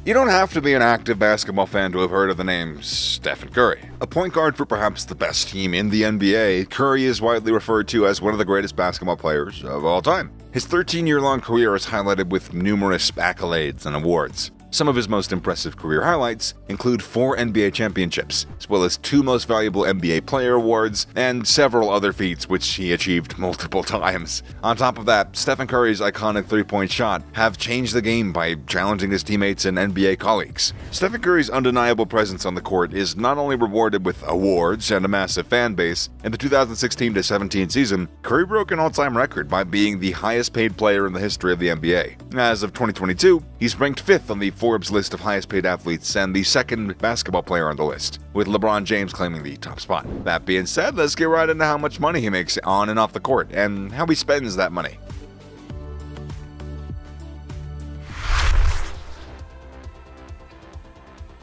You don't have to be an active basketball fan to have heard of the name Stephen Curry. A point guard for perhaps the best team in the NBA, Curry is widely referred to as one of the greatest basketball players of all time. His 13-year-long career is highlighted with numerous accolades and awards. Some of his most impressive career highlights include 4 NBA championships, as well as 2 Most Valuable NBA Player awards, and several other feats which he achieved multiple times. On top of that, Stephen Curry's iconic three-point shot have changed the game by challenging his teammates and NBA colleagues. Stephen Curry's undeniable presence on the court is not only rewarded with awards and a massive fan base. In the 2016-17 season, Curry broke an all-time record by being the highest-paid player in the history of the NBA. As of 2022, he's ranked 5th on the Forbes list of highest paid athletes and the 2nd basketball player on the list, with LeBron James claiming the top spot. That being said, let's get right into how much money he makes on and off the court, and how he spends that money.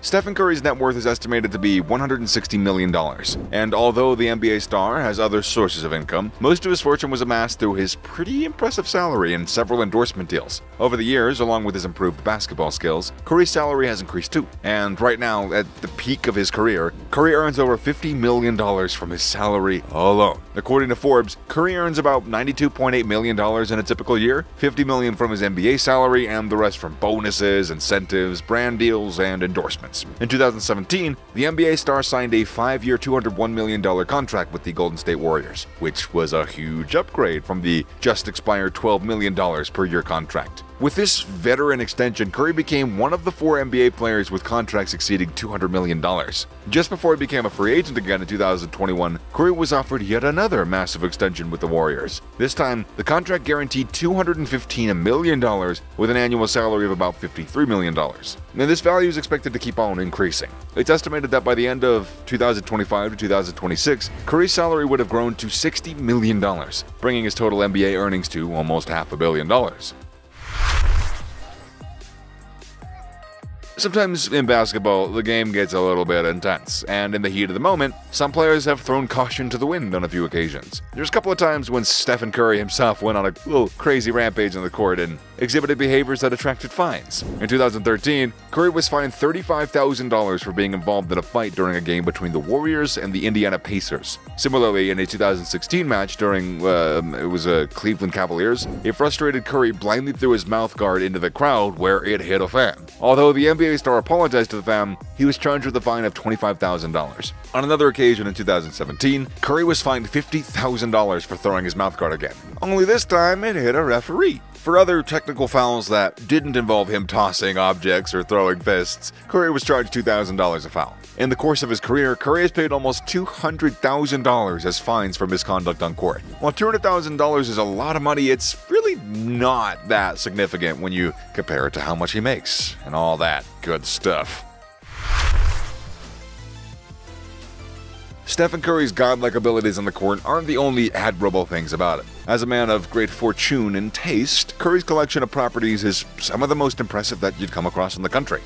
Stephen Curry's net worth is estimated to be $160 million, and although the NBA star has other sources of income, most of his fortune was amassed through his pretty impressive salary and several endorsement deals. Over the years, along with his improved basketball skills, Curry's salary has increased too, and right now, at the peak of his career, Curry earns over $50 million from his salary alone. According to Forbes, Curry earns about $92.8 million in a typical year, $50 million from his NBA salary, and the rest from bonuses, incentives, brand deals, and endorsements. In 2017, the NBA star signed a 5-year, $201 million contract with the Golden State Warriors, which was a huge upgrade from the just expired $12 million per year contract. With this veteran extension, Curry became one of the 4 NBA players with contracts exceeding $200 million. Just before he became a free agent again in 2021, Curry was offered yet another massive extension with the Warriors. This time, the contract guaranteed $215 million with an annual salary of about $53 million. Now, this value is expected to keep on increasing. It's estimated that by the end of 2025 to 2026, Curry's salary would have grown to $60 million, bringing his total NBA earnings to almost $500 million. Sometimes in basketball, the game gets a little bit intense, and in the heat of the moment, some players have thrown caution to the wind on a few occasions. There's a couple of times when Stephen Curry himself went on a little crazy rampage on the court and exhibited behaviors that attracted fines. In 2013, Curry was fined $35,000 for being involved in a fight during a game between the Warriors and the Indiana Pacers. Similarly, in a 2016 match during, Cleveland Cavaliers, a frustrated Curry blindly threw his mouth guard into the crowd where it hit a fan. Although the NBA star apologized to the fan, he was charged with a fine of $25,000. On another occasion in 2017, Curry was fined $50,000 for throwing his mouth guard again. Only this time, it hit a referee. For other technical fouls that didn't involve him tossing objects or throwing fists, Curry was charged $2,000 a foul. In the course of his career, Curry has paid almost $200,000 as fines for misconduct on court. While $200,000 is a lot of money, it's really not that significant when you compare it to how much he makes and all that good stuff. Stephen Curry's godlike abilities on the court aren't the only admirable things about him. As a man of great fortune and taste, Curry's collection of properties is some of the most impressive that you'd come across in the country.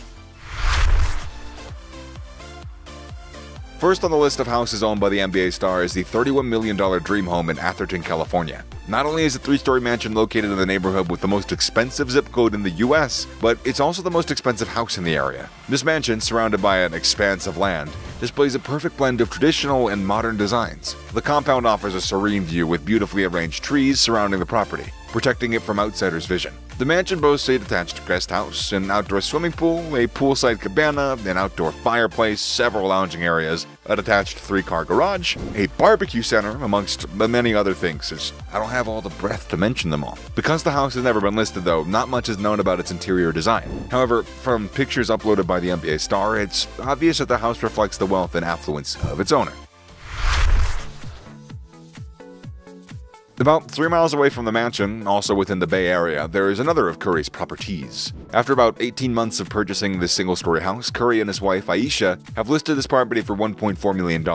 First on the list of houses owned by the NBA star is the $31 million dream home in Atherton, California. Not only is the 3-story mansion located in the neighborhood with the most expensive zip code in the US, but it's also the most expensive house in the area. This mansion, surrounded by an expanse of land, displays a perfect blend of traditional and modern designs. The compound offers a serene view with beautifully arranged trees surrounding the property, protecting it from outsiders' vision. The mansion boasts a detached guest house, an outdoor swimming pool, a poolside cabana, an outdoor fireplace, several lounging areas, a detached 3-car garage, a barbecue center, amongst many other things. I don't have all the breath to mention them all. Because the house has never been listed though, not much is known about its interior design. However, from pictures uploaded by the NBA star, it's obvious that the house reflects the wealth and affluence of its owner. About 3 miles away from the mansion, also within the Bay Area, there is another of Curry's properties. After about 18 months of purchasing this single-story house, Curry and his wife Aisha have listed this property for $1.4 million,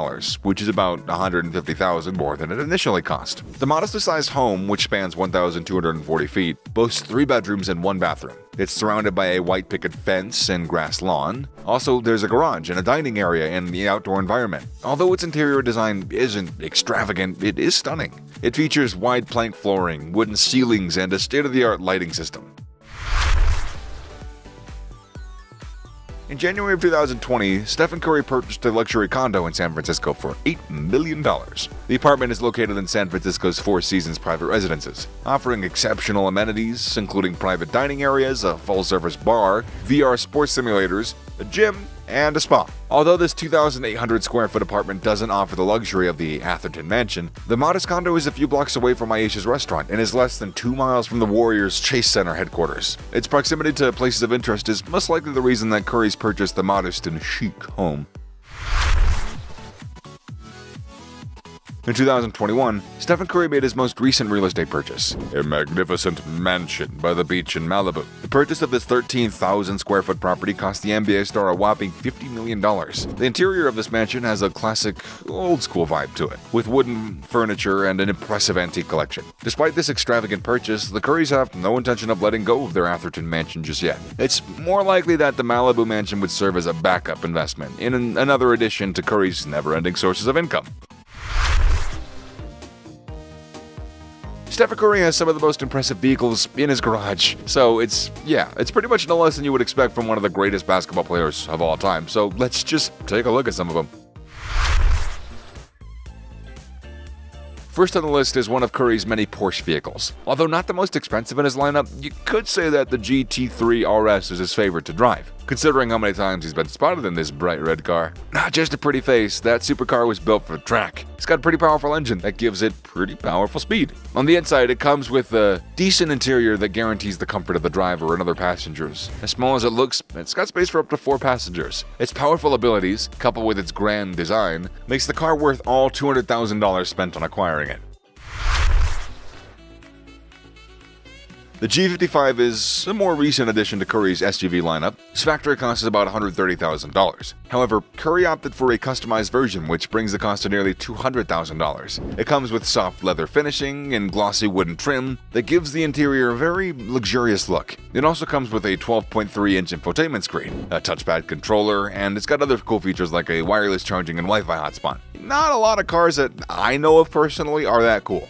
which is about $150,000 more than it initially cost. The modestly sized home, which spans 1,240 feet, boasts 3 bedrooms and 1 bathroom. It's surrounded by a white picket fence and grass lawn. Also, there's a garage and a dining area in the outdoor environment. Although its interior design isn't extravagant, it is stunning. It features wide plank flooring, wooden ceilings, and a state-of-the-art lighting system. In January of 2020, Stephen Curry purchased a luxury condo in San Francisco for $8 million. The apartment is located in San Francisco's Four Seasons private residences, offering exceptional amenities, including private dining areas, a full-service bar, VR sports simulators, a gym, and a spa. Although this 2,800 square foot apartment doesn't offer the luxury of the Atherton mansion, the modest condo is a few blocks away from Aisha's restaurant and is less than 2 miles from the Warriors Chase Center headquarters. Its proximity to places of interest is most likely the reason that Curry's purchased the modest and chic home. In 2021, Stephen Curry made his most recent real estate purchase, a magnificent mansion by the beach in Malibu. The purchase of this 13,000 square foot property cost the NBA star a whopping $50 million. The interior of this mansion has a classic, old-school vibe to it, with wooden furniture and an impressive antique collection. Despite this extravagant purchase, the Currys have no intention of letting go of their Atherton mansion just yet. It's more likely that the Malibu mansion would serve as a backup investment in another addition to Curry's never-ending sources of income. Stephen Curry has some of the most impressive vehicles in his garage, so it's pretty much no less than you would expect from one of the greatest basketball players of all time, so let's just take a look at some of them. First on the list is one of Curry's many Porsche vehicles. Although not the most expensive in his lineup, you could say that the GT3 RS is his favorite to drive, considering how many times he's been spotted in this bright red car. Not just a pretty face, that supercar was built for the track. It's got a pretty powerful engine that gives it pretty powerful speed. On the inside, it comes with a decent interior that guarantees the comfort of the driver and other passengers. As small as it looks, it's got space for up to 4 passengers. Its powerful abilities, coupled with its grand design, makes the car worth all $200,000 spent on acquiring it. The G55 is a more recent addition to Curry's SUV lineup. Its factory cost is about $130,000. However, Curry opted for a customized version, which brings the cost to nearly $200,000. It comes with soft leather finishing and glossy wooden trim that gives the interior a very luxurious look. It also comes with a 12.3-inch infotainment screen, a touchpad controller, and it's got other cool features like a wireless charging and Wi-Fi hotspot. Not a lot of cars that I know of personally are that cool.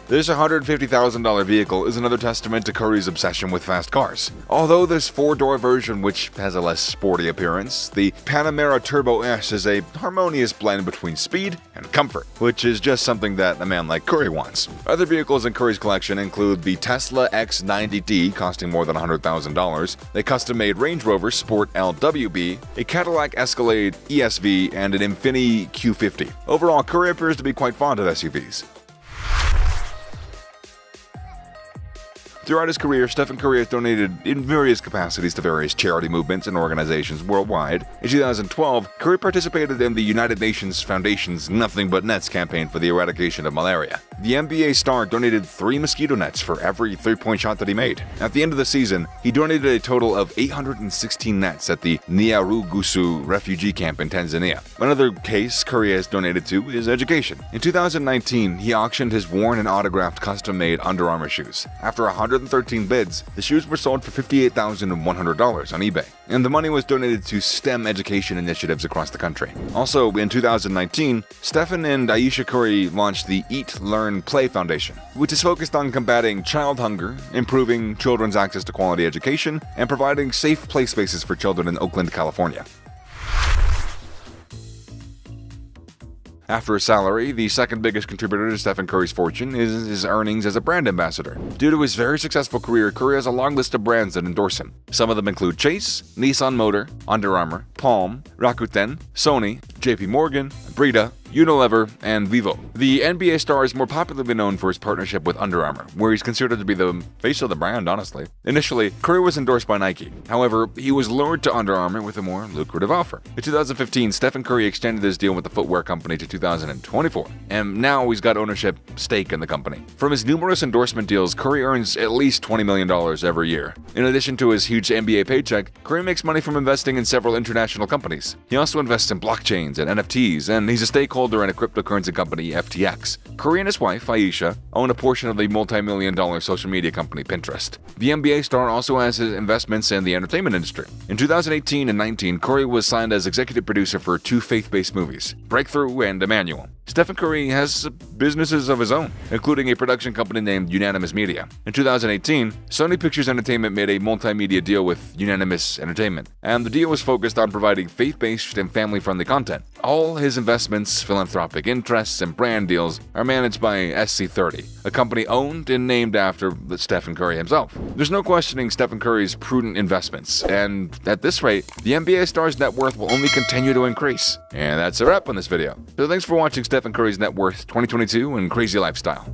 This $150,000 vehicle is another testament to Curry's obsession with fast cars. Although this 4-door version, which has a less sporty appearance, the Panamera Turbo S is a harmonious blend between speed and comfort, which is just something that a man like Curry wants. Other vehicles in Curry's collection include the Tesla X90D, costing more than $100,000, a custom-made Range Rover Sport LWB, a Cadillac Escalade ESV, and an Infiniti Q50. Overall, Curry appears to be quite fond of SUVs. Throughout his career, Stephen Curry has donated in various capacities to various charity movements and organizations worldwide. In 2012, Curry participated in the United Nations Foundation's Nothing But Nets campaign for the eradication of malaria. The NBA star donated 3 mosquito nets for every 3-point shot that he made. At the end of the season, he donated a total of 816 nets at the Nyarugusu refugee camp in Tanzania. Another case Curry has donated to is education. In 2019, he auctioned his worn and autographed custom-made Under Armour shoes. After 113 bids, the shoes were sold for $58,100 on eBay, and the money was donated to STEM education initiatives across the country. Also, in 2019, Stephen and Aisha Curry launched the Eat, Learn, Play Foundation, which is focused on combating child hunger, improving children's access to quality education, and providing safe play spaces for children in Oakland, California. After his salary, the second biggest contributor to Stephen Curry's fortune is his earnings as a brand ambassador. Due to his very successful career, Curry has a long list of brands that endorse him. Some of them include Chase, Nissan Motor, Under Armour, Palm, Rakuten, Sony, JP Morgan, Brita, Unilever, and Vivo. The NBA star is more popularly known for his partnership with Under Armour, where he's considered to be the face of the brand, honestly. Initially, Curry was endorsed by Nike. However, he was lured to Under Armour with a more lucrative offer. In 2015, Stephen Curry extended his deal with the footwear company to 2024, and now he's got ownership stake in the company. From his numerous endorsement deals, Curry earns at least $20 million every year. In addition to his huge NBA paycheck, Curry makes money from investing in several international companies. He also invests in blockchains and NFTs, and he's a stakeholder in a cryptocurrency company, FTX. Curry and his wife, Aisha, own a portion of the multi-million-dollar social media company Pinterest. The NBA star also has his investments in the entertainment industry. In 2018 and 19, Curry was signed as executive producer for 2 faith-based movies, Breakthrough and Emmanuel. Stephen Curry has businesses of his own, including a production company named Unanimous Media. In 2018, Sony Pictures Entertainment made a multimedia deal with Unanimous Entertainment, and the deal was focused on providing faith-based and family-friendly content. All his investments, philanthropic interests, and brand deals are managed by SC30, a company owned and named after Stephen Curry himself. There's no questioning Stephen Curry's prudent investments, and at this rate, the NBA star's net worth will only continue to increase. And that's a wrap on this video. So thanks for watching Stephen Curry's Net Worth 2022 and Crazy Lifestyle.